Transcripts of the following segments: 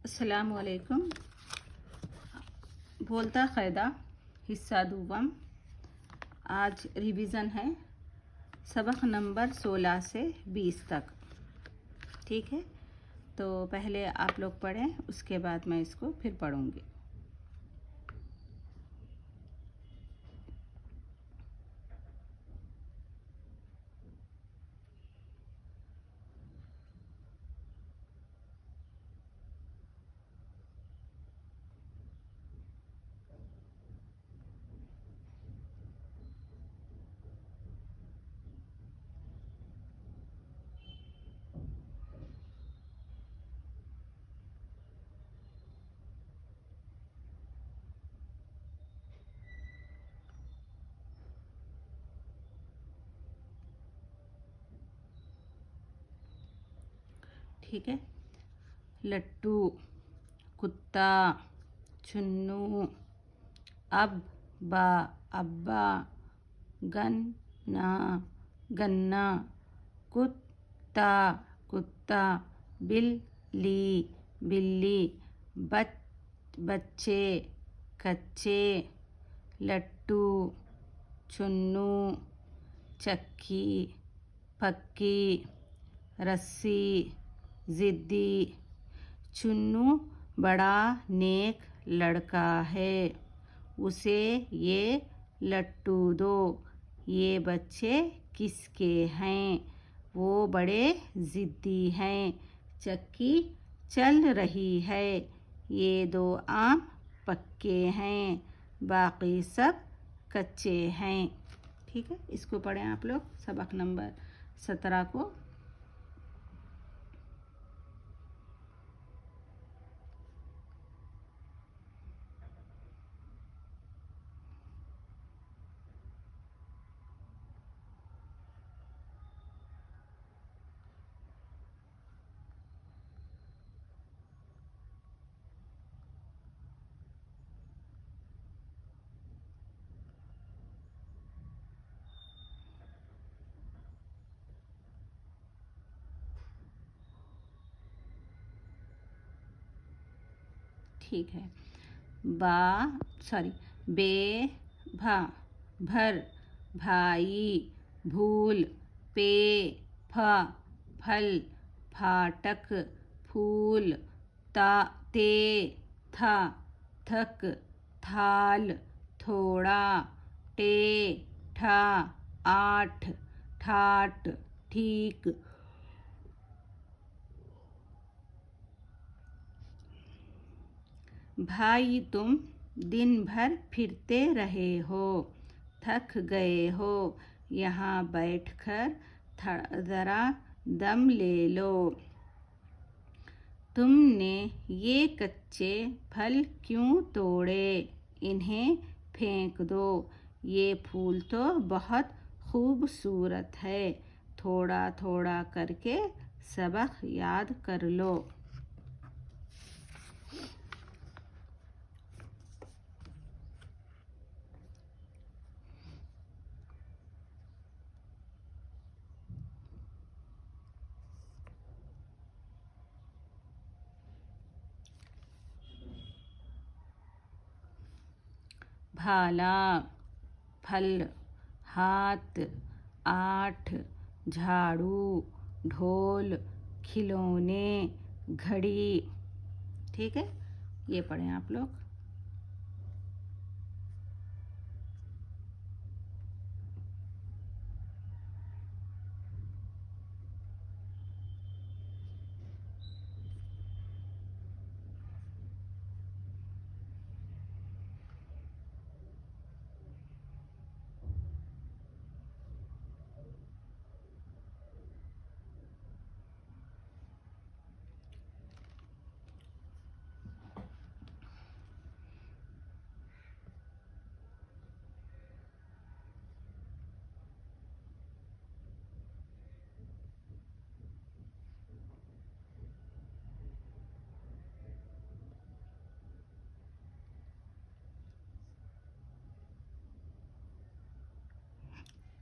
अस्सलामु अलैकुम। बोलता क़ायदा हिस्सा दूवम। आज रिवीज़न है सबक नंबर 16 से 20 तक। ठीक है, तो पहले आप लोग पढ़ें, उसके बाद मैं इसको फिर पढ़ूँगी। ठीक है, लट्टू, कुत्ता, चुन्नू, अब्बा, गन्ना, कुत्ता, बिल्ली, बच्चे, कच्चे, लट्टू, चुन्नू, चक्की, पक्की, रस्सी, ज़िद्दी। चुन्नू बड़ा नेक लड़का है, उसे ये लट्टू दो। ये बच्चे किसके हैं? वो बड़े ज़िद्दी हैं। चक्की चल रही है, ये 2 आम पक्के हैं, बाकी सब कच्चे हैं। ठीक है, इसको पढ़ें आप लोग, सबक नंबर 17 को। ठीक है, बे भा भर, भाई, भूल, पे फल, फाटक, फूल, ते था, थक, थाल, थोड़ा, टे ठा, आठ, ठाट, ठीक। भाई तुम दिन भर फिरते रहे हो, थक गए हो, यहाँ बैठकर ज़रा दम ले लो। तुमने ये कच्चे फल क्यों तोड़े? इन्हें फेंक दो। ये फूल तो बहुत खूबसूरत है, थोड़ा थोड़ा करके सबक याद कर लो। भाला, फल, हाथ, 8, झाड़ू, ढोल, खिलौने, घड़ी। ठीक है, ये पढ़ें आप लोग।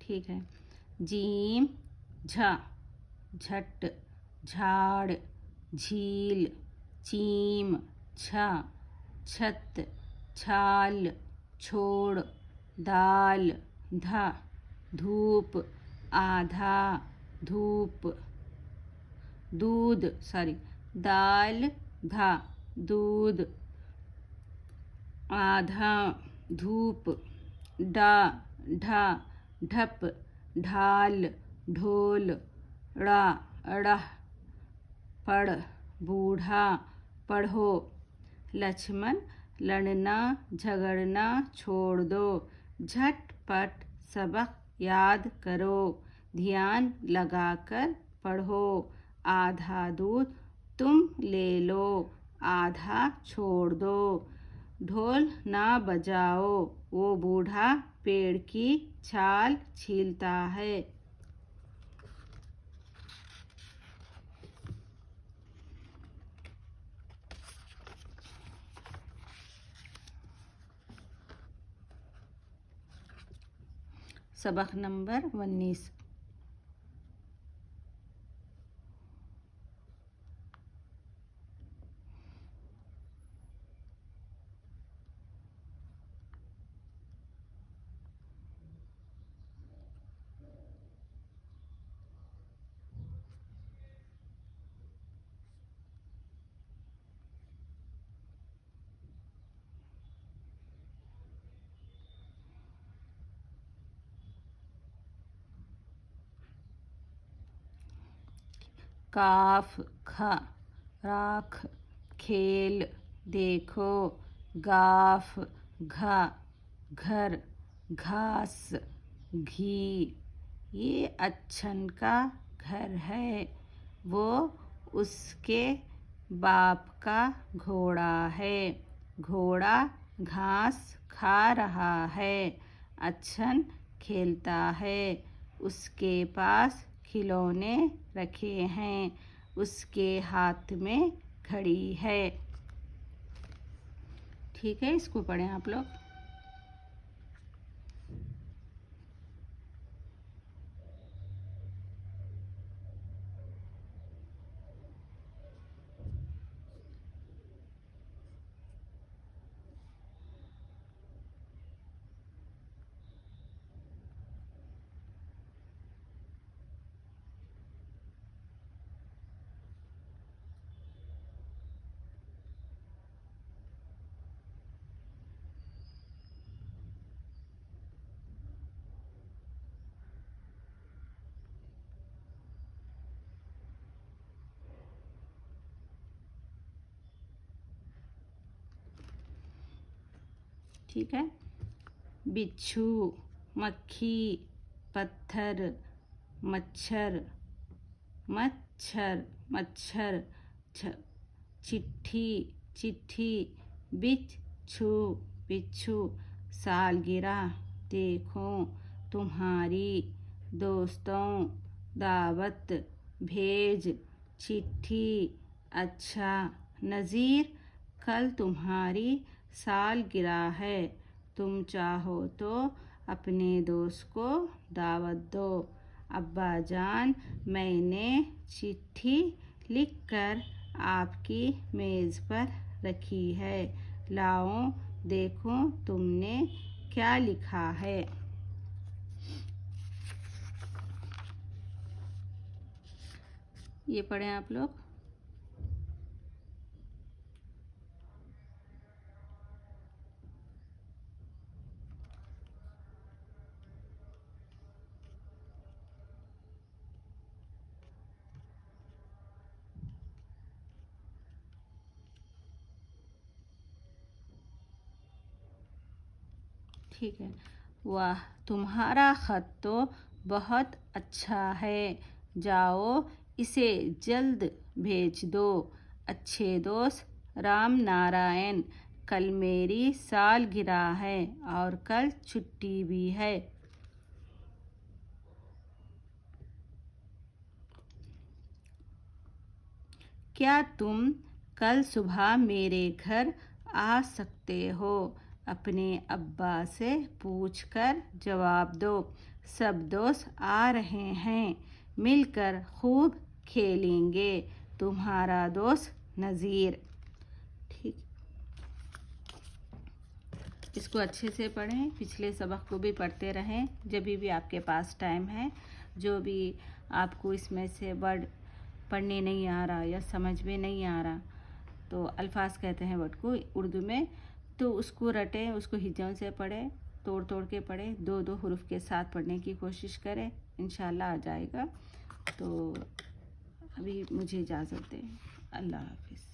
ठीक है, जीम, झा, झट, झाड़, झील, चीम, छ, छत, छाल, छोड़, दाल, धा, धूप, आधा, धूप, दूध, दाल, धा, दूध, आधा, धूप, डा, ढा, ढप, ढाल, ढोल, ड़ा, अड़ह, पढ़, बूढ़ा, पढ़ो। लक्ष्मण, लड़ना झगड़ना छोड़ दो, झटपट सबक याद करो, ध्यान लगाकर पढ़ो। आधा दूध तुम ले लो, आधा छोड़ दो, ढोल ना बजाओ, वो बूढ़ा पेड़ की छाल छीलता है। सबक नंबर 19। काफ, ख, राख, खेल, देखो, गाफ, घा, घर, घास, घी। ये अच्छन का घर है, वो उसके बाप का घोड़ा है, घोड़ा घास खा रहा है, अच्छन खेलता है, उसके पास खिलौने रखे हैं, उसके हाथ में घड़ी है। ठीक है, इसको पढ़ें आप लोग। ठीक है, बिच्छू, मक्खी, पत्थर, मच्छर, मच्छर, मच्छर, चिट्ठी, चिट्ठी, बिच्छू, बिच्छू, सालगिरह, देखो, तुम्हारी, दोस्तों, दावत, भेज, चिट्ठी, अच्छा, नज़ीर, कल तुम्हारी सालगिरह है, तुम चाहो तो अपने दोस्त को दावत दो। अब्बा जान, मैंने चिट्ठी लिखकर आपकी मेज़ पर रखी है, लाओ देखो तुमने क्या लिखा है। ये पढ़ें आप लोग। ठीक है, वाह तुम्हारा ख़त तो बहुत अच्छा है, जाओ इसे जल्द भेज दो। अच्छे दोस्त राम नारायण, कल मेरी सालगिरह है और कल छुट्टी भी है। क्या तुम कल सुबह मेरे घर आ सकते हो? अपने अब्बा से पूछकर जवाब दो। सब दोस्त आ रहे हैं, मिलकर खूब खेलेंगे। तुम्हारा दोस्त नज़ीर। ठीक, इसको अच्छे से पढ़ें, पिछले सबक को भी पढ़ते रहें जब भी आपके पास टाइम है। जो भी आपको इसमें से वर्ड पढ़ने नहीं आ रहा या समझ में नहीं आ रहा, तो अल्फाज कहते हैं वर्ड को उर्दू में, तो उसको रटें, उसको हिज्जों से पढ़ें, तोड़ तोड़ के पढ़ें, दो दो हुरूफ के साथ पढ़ने की कोशिश करें, इंशाल्लाह आ जाएगा। तो अभी मुझे इजाज़त दें, अल्लाह हाफिज़।